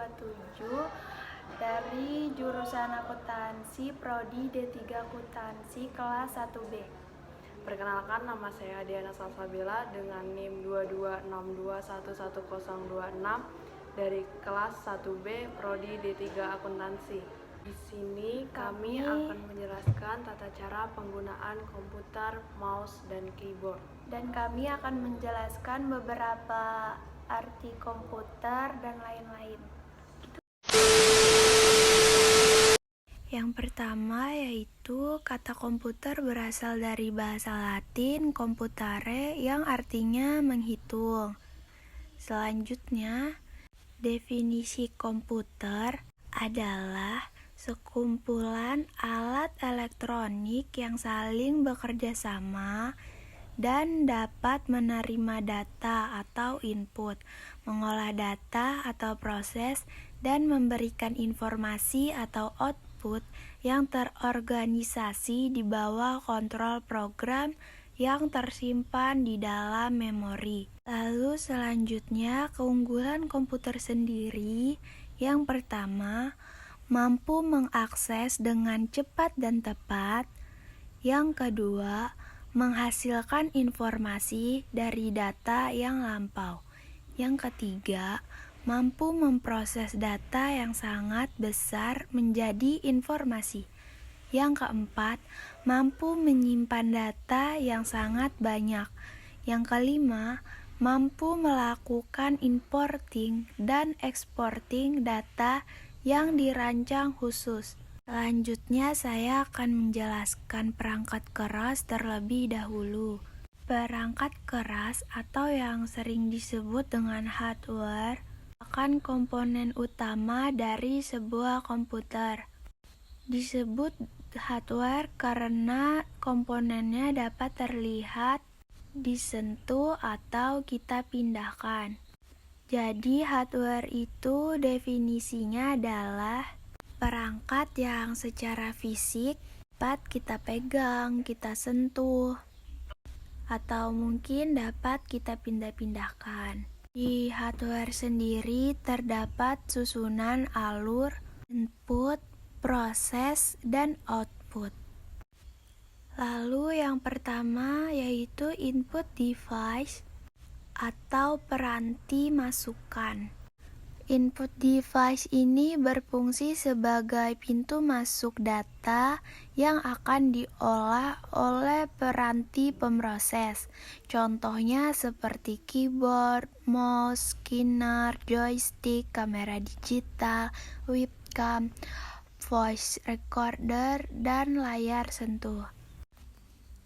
2027 dari jurusan akuntansi Prodi D3 Akuntansi kelas 1B. Perkenalkan, nama saya Diana Salsabila dengan NIM 2262111026 dari kelas 1B Prodi D3 Akuntansi. Di sini kami akan menjelaskan tata cara penggunaan komputer, mouse, dan keyboard. Dan kami akan menjelaskan beberapa arti komputer dan lain-lain. Yang pertama yaitu kata komputer berasal dari bahasa Latin computare yang artinya menghitung. Selanjutnya, definisi komputer adalah sekumpulan alat elektronik yang saling bekerja sama dan dapat menerima data atau input, mengolah data atau proses, dan memberikan informasi atau output yang terorganisasi di bawah kontrol program yang tersimpan di dalam memori. Lalu selanjutnya, keunggulan komputer sendiri. Yang pertama, mampu mengakses dengan cepat dan tepat. Yang kedua, menghasilkan informasi dari data yang lampau. Yang ketiga, mampu memproses data yang sangat besar menjadi informasi. Yang keempat, mampu menyimpan data yang sangat banyak. Yang kelima, mampu melakukan importing dan exporting data yang dirancang khusus. Selanjutnya saya akan menjelaskan perangkat keras terlebih dahulu. Perangkat keras atau yang sering disebut dengan hardware merupakan komponen utama dari sebuah komputer. Disebut hardware karena komponennya dapat terlihat, disentuh, atau kita pindahkan. Jadi hardware itu definisinya adalah perangkat yang secara fisik dapat kita pegang, kita sentuh, atau mungkin dapat kita pindah-pindahkan. Di hardware sendiri terdapat susunan alur, input, proses, dan output. Lalu yang pertama yaitu input device atau peranti masukan. Input device ini berfungsi sebagai pintu masuk data yang akan diolah oleh peranti pemroses. Contohnya seperti keyboard, mouse, scanner, joystick, kamera digital, webcam, voice recorder, dan layar sentuh.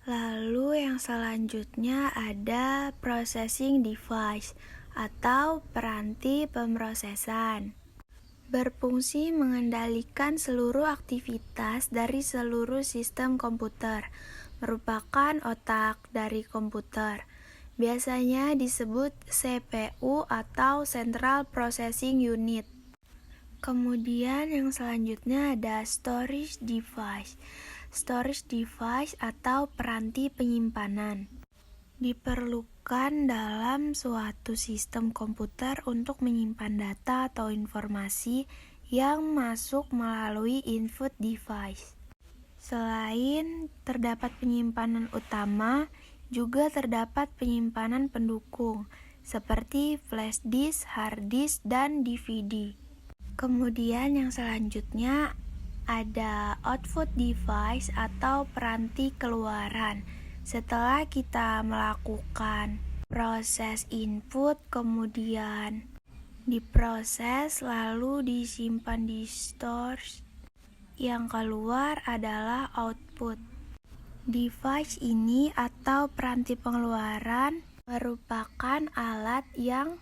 Lalu yang selanjutnya ada processing device atau peranti pemrosesan. Berfungsi mengendalikan seluruh aktivitas dari seluruh sistem komputer, merupakan otak dari komputer. Biasanya disebut CPU atau Central Processing Unit. Kemudian yang selanjutnya ada storage device. Storage device atau peranti penyimpanan diperlukan dalam suatu sistem komputer untuk menyimpan data atau informasi yang masuk melalui input device. Selain terdapat penyimpanan utama, juga terdapat penyimpanan pendukung seperti flash disk, hard disk, dan DVD. Kemudian yang selanjutnya ada output device atau peranti keluaran. Setelah kita melakukan proses input, kemudian diproses lalu disimpan di storage, yang keluar adalah output. Device ini atau peranti pengeluaran merupakan alat yang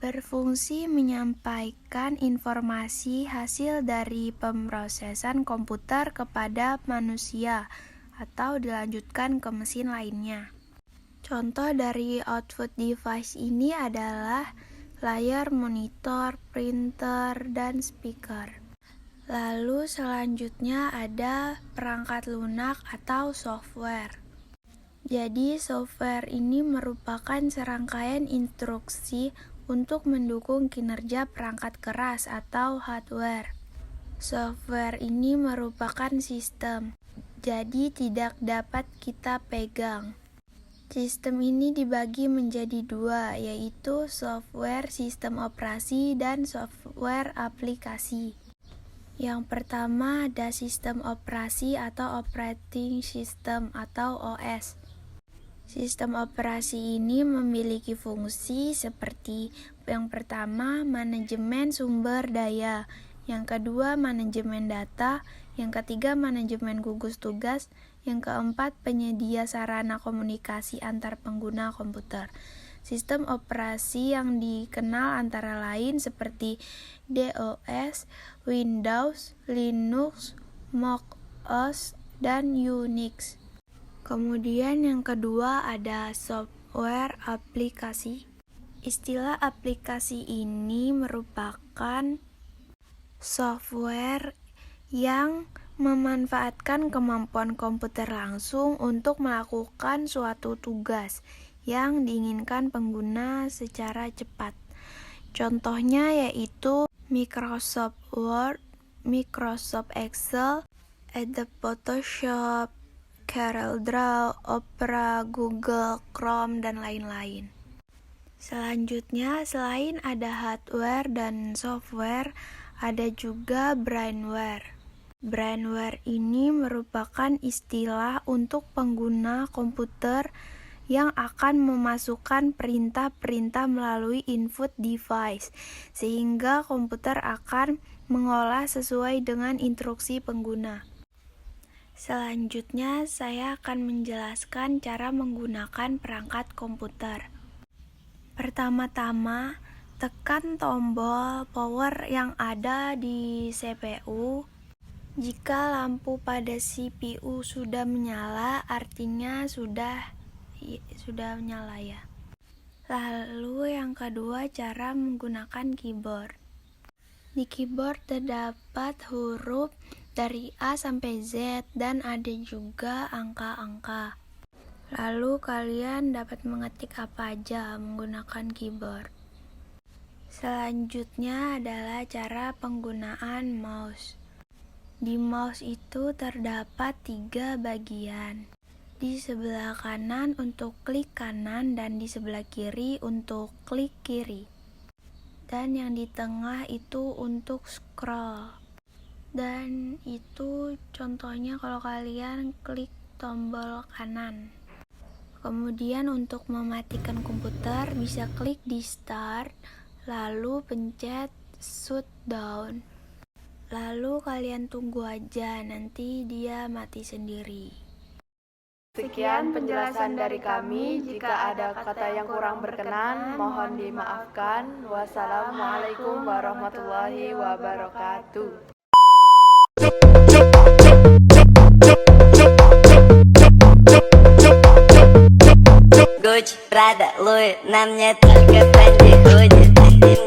berfungsi menyampaikan informasi hasil dari pemrosesan komputer kepada manusia atau dilanjutkan ke mesin lainnya. Contoh dari output device ini adalah layar monitor, printer, dan speaker. Lalu selanjutnya ada perangkat lunak atau software. Jadi software ini merupakan serangkaian instruksi untuk mendukung kinerja perangkat keras atau hardware. Software ini merupakan sistem, jadi tidak dapat kita pegang. Sistem ini dibagi menjadi dua, yaitu software sistem operasi dan software aplikasi. Yang pertama ada sistem operasi atau operating system atau OS. Sistem operasi ini memiliki fungsi seperti yang pertama manajemen sumber daya, yang kedua manajemen data, yang ketiga manajemen gugus tugas, yang keempat penyedia sarana komunikasi antar pengguna komputer. Sistem operasi yang dikenal antara lain seperti DOS, Windows, Linux, Mac OS, dan Unix. Kemudian yang kedua ada software aplikasi. Istilah aplikasi ini merupakan software yang memanfaatkan kemampuan komputer langsung untuk melakukan suatu tugas yang diinginkan pengguna secara cepat. Contohnya yaitu Microsoft Word, Microsoft Excel, Adobe Photoshop, CorelDRAW, Opera, Google Chrome, dan lain-lain. Selanjutnya, selain ada hardware dan software, ada juga brainware. Brainware ini merupakan istilah untuk pengguna komputer yang akan memasukkan perintah-perintah melalui input device, sehingga komputer akan mengolah sesuai dengan instruksi pengguna. Selanjutnya, saya akan menjelaskan cara menggunakan perangkat komputer. Pertama-tama, tekan tombol power yang ada di CPU. Jika lampu pada CPU sudah menyala, artinya sudah menyala ya. Lalu yang kedua, cara menggunakan keyboard. Di keyboard terdapat huruf dari A sampai Z dan ada juga angka-angka. Lalu kalian dapat mengetik apa aja menggunakan keyboard. Selanjutnya adalah cara penggunaan mouse. Di mouse itu terdapat 3 bagian. Di sebelah kanan untuk klik kanan dan di sebelah kiri untuk klik kiri. Dan yang di tengah itu untuk scroll. Dan itu contohnya kalau kalian klik tombol kanan. Kemudian untuk mematikan komputer bisa klik di start, lalu pencet shutdown. Lalu kalian tunggu aja, nanti dia mati sendiri. Sekian penjelasan dari kami. Jika ada kata yang kurang berkenan, mohon dimaafkan. Wassalamualaikum warahmatullahi wabarakatuh. Gucci, Prada, Louis, на мне только Фэнди ходит.